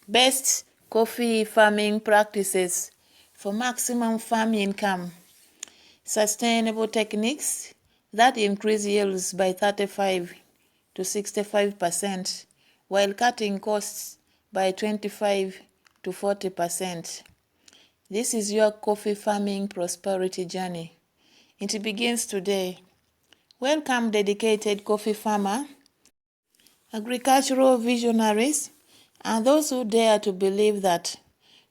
Best coffee farming practices for maximum farm income. Sustainable techniques that increase yields by 35 to 65% while cutting costs by 25 to 40%. This is your coffee farming prosperity journey. It begins today. Welcome, dedicated coffee farmer, agricultural visionaries, and those who dare to believe that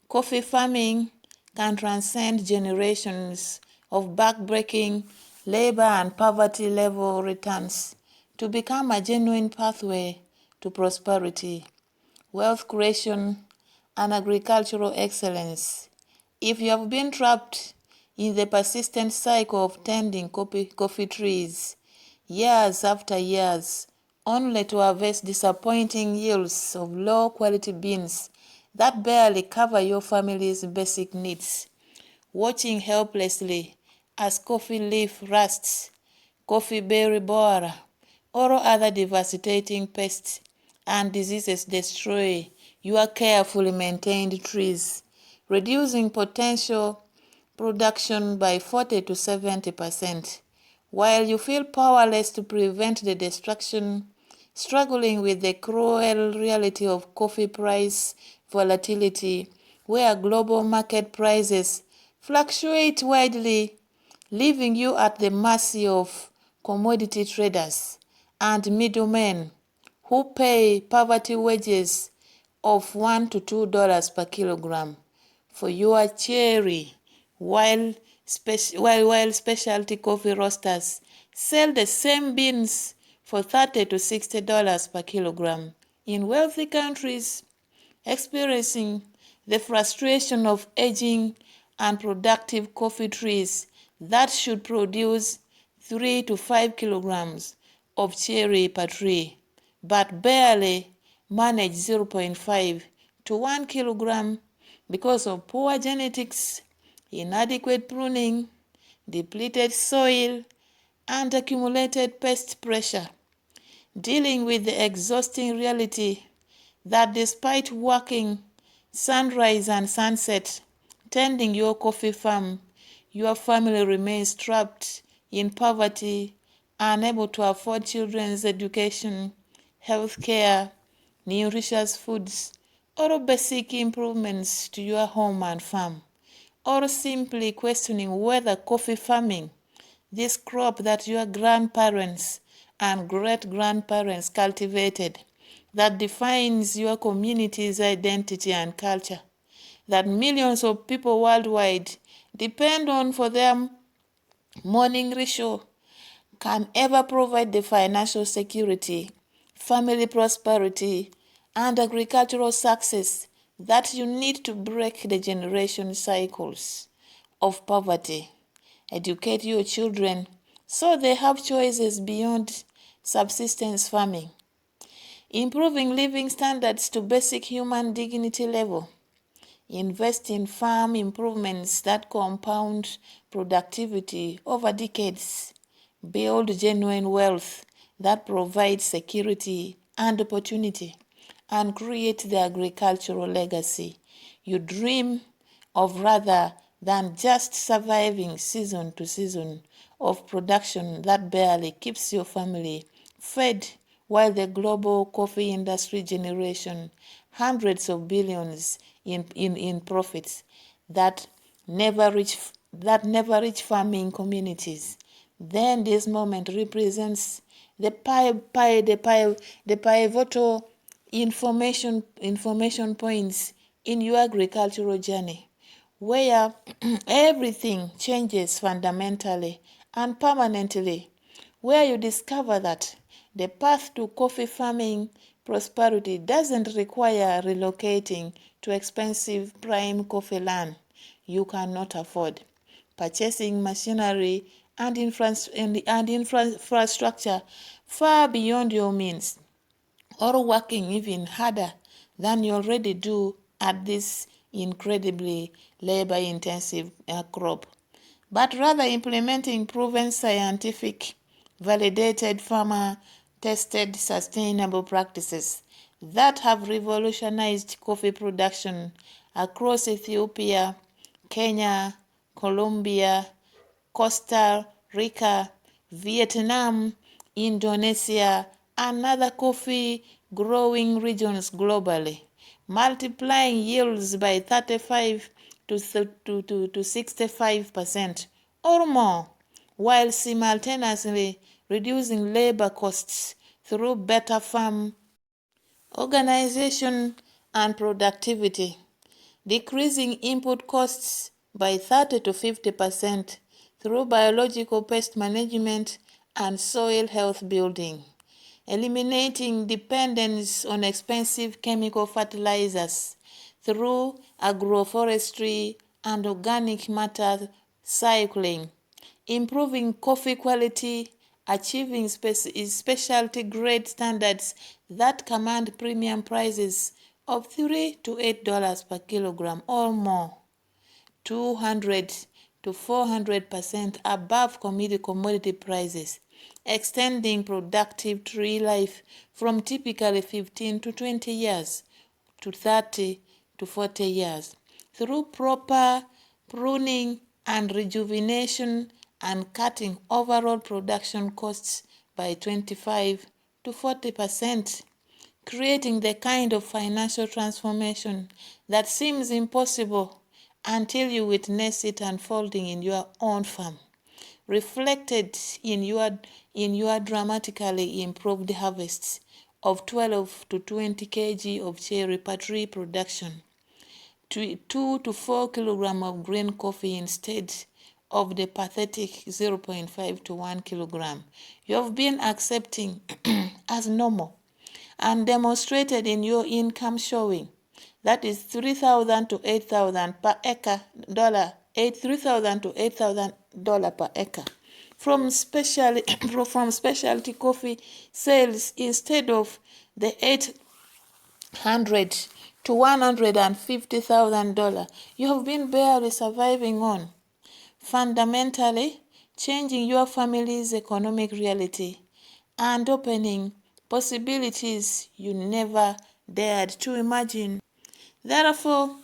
coffee farming can transcend generations of backbreaking labor and poverty level returns to become a genuine pathway to prosperity, wealth creation, and agricultural excellence. If you have been trapped in the persistent cycle of tending coffee trees years after years, only to harvest disappointing yields of low-quality beans that barely cover your family's basic needs, watching helplessly as coffee leaf rusts, coffee berry borer, or other devastating pests and diseases destroy your carefully maintained trees, reducing potential production by 40 to 70%. While you feel powerless to prevent the destruction, struggling with the cruel reality of coffee price volatility, where global market prices fluctuate widely, leaving you at the mercy of commodity traders and middlemen who pay poverty wages of $1 to $2 per kilogram for your cherry, while specialty coffee roasters sell the same beans for $30 to $60 per kilogram. In wealthy countries, experiencing the frustration of aging and productive coffee trees that should produce 3 to 5 kilograms of cherry per tree, but barely manage 0.5 to 1 kilogram because of poor genetics, inadequate pruning, depleted soil, and accumulated pest pressure. Dealing with the exhausting reality that despite working sunrise and sunset, tending your coffee farm, your family remains trapped in poverty, unable to afford children's education, health care, nutritious foods, or basic improvements to your home and farm, or simply questioning whether coffee farming, this crop that your grandparents and great-grandparents cultivated, that defines your community's identity and culture, that millions of people worldwide depend on for their morning ritual, can ever provide the financial security, family prosperity, and agricultural success that you need to break the generation cycles of poverty. Educate your children so they have choices beyond subsistence farming. Improving living standards to basic human dignity level. Invest in farm improvements that compound productivity over decades. Build genuine wealth that provides security and opportunity, and create the agricultural legacy you dream of rather than just surviving season to season of production that barely keeps your family fed while the global coffee industry generates hundreds of billions in profits that never reach farming communities. Then this moment represents the pivotal information points in your agricultural journey, where everything changes fundamentally and permanently, where you discover that the path to coffee farming prosperity doesn't require relocating to expensive prime coffee land you cannot afford, purchasing machinery and infrastructure far beyond your means, or working even harder than you already do at this incredibly labor-intensive crop, but rather implementing proven scientific, validated farmer-tested sustainable practices that have revolutionized coffee production across Ethiopia, Kenya, Colombia, Costa Rica, Vietnam, Indonesia, and other coffee growing regions globally, multiplying yields by 35 to 65% or more, while simultaneously reducing labor costs through better farm organization and productivity, decreasing input costs by 30 to 50% through biological pest management and soil health building, eliminating dependence on expensive chemical fertilizers through agroforestry and organic matter cycling, improving coffee quality, achieving specialty grade standards that command premium prices of $3 to $8 per kilogram or more, 200 to 400% above commodity prices, extending productive tree life from typically 15 to 20 years to 30 to 40 years through proper pruning and rejuvenation, and cutting overall production costs by 25 to 40%, creating the kind of financial transformation that seems impossible until you witness it unfolding in your own farm, reflected in your dramatically improved harvests of 12 to 20 kg of cherry per tree production, 2 to 4 kilograms of green coffee instead of the pathetic 0.5 to 1 kilogram you have been accepting as normal, and demonstrated in your income showing. That is 3,000 to 8,000 per acre dollar, 3,000 to $8,000 per acre from specialty coffee sales instead of the 800 to $150,000 you have been barely surviving on, fundamentally changing your family's economic reality and opening possibilities you never dared to imagine. Therefore,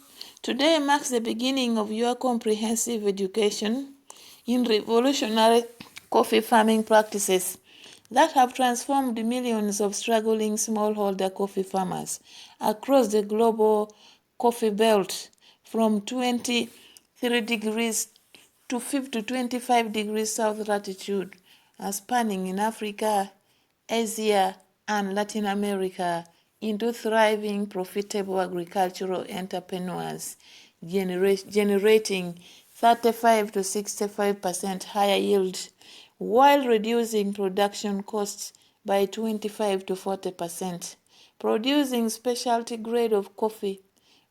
today marks the beginning of your comprehensive education in revolutionary coffee farming practices that have transformed millions of struggling smallholder coffee farmers across the global coffee belt from 23 degrees to 50 to 25 degrees south latitude, spanning in Africa, Asia, and Latin America into thriving, profitable agricultural entrepreneurs, generating 35 to 65% higher yield while reducing production costs by 25 to 40%, producing specialty grade of coffee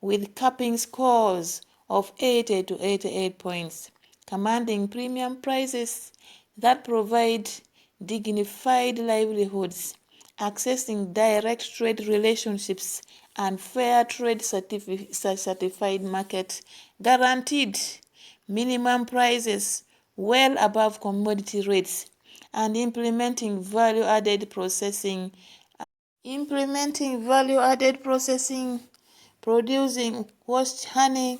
with capping scores of 80 to 88 points, commanding premium prices that provide dignified livelihoods, accessing direct trade relationships and fair trade certified market, guaranteed minimum prices well above commodity rates, and implementing value-added processing, producing washed honey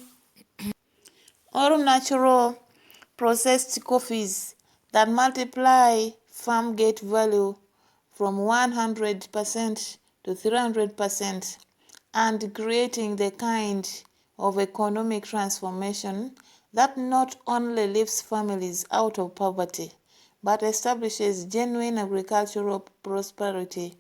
or natural processed coffees that multiply farm gate value from 100% to 300%, and creating the kind of economic transformation that not only lifts families out of poverty but establishes genuine agricultural prosperity,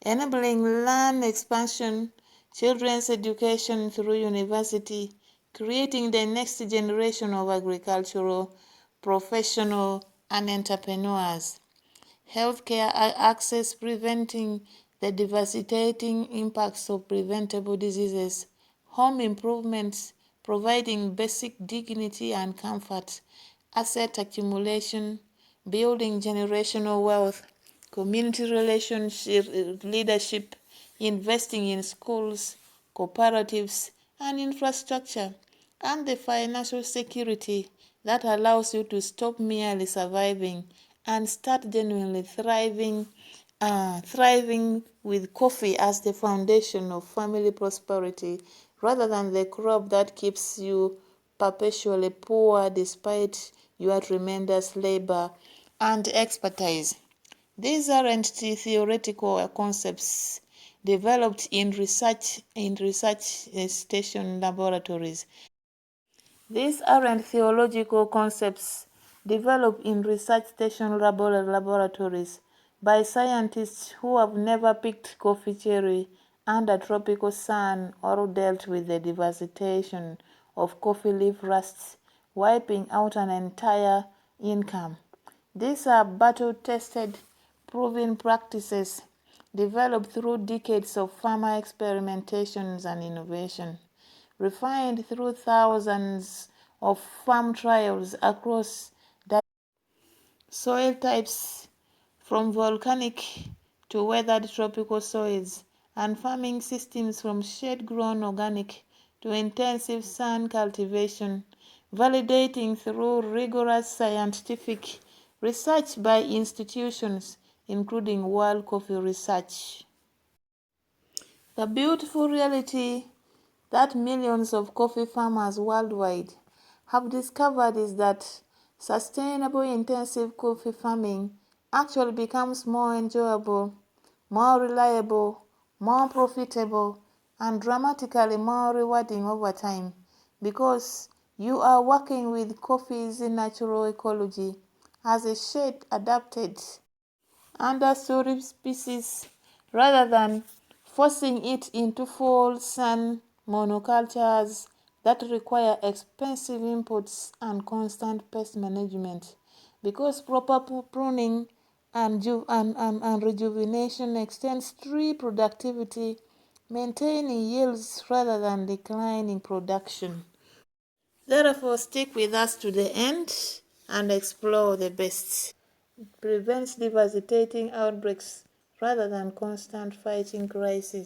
enabling land expansion, children's education through university, creating the next generation of agricultural professionals and entrepreneurs. Healthcare access, preventing the devastating impacts of preventable diseases. Home improvements, providing basic dignity and comfort. Asset accumulation, building generational wealth. Community relationship leadership, investing in schools, cooperatives, and infrastructure, and the financial security that allows you to stop merely surviving and start genuinely thriving thriving with coffee as the foundation of family prosperity rather than the crop that keeps you perpetually poor despite your tremendous labor and expertise. These aren't theoretical concepts developed in research station laboratories. These aren't theological concepts developed in research station laboratories by scientists who have never picked coffee cherry under tropical sun or dealt with the devastation of coffee leaf rusts wiping out an entire income. These are battle-tested, proven practices developed through decades of farmer experimentations and innovation, refined through thousands of farm trials across soil types from volcanic to weathered tropical soils, and farming systems from shade-grown organic to intensive sun cultivation, validating through rigorous scientific research by institutions including World Coffee Research. The beautiful reality that millions of coffee farmers worldwide have discovered is that sustainable intensive coffee farming actually becomes more enjoyable, more reliable, more profitable, and dramatically more rewarding over time because you are working with coffee's natural ecology as a shade-adapted understory species rather than forcing it into full sun monocultures that require expensive inputs and constant pest management because proper pruning and rejuvenation extends tree productivity, maintaining yields rather than declining production. Therefore, stick with us to the end and explore the best. It prevents devastating outbreaks rather than constant fighting crises.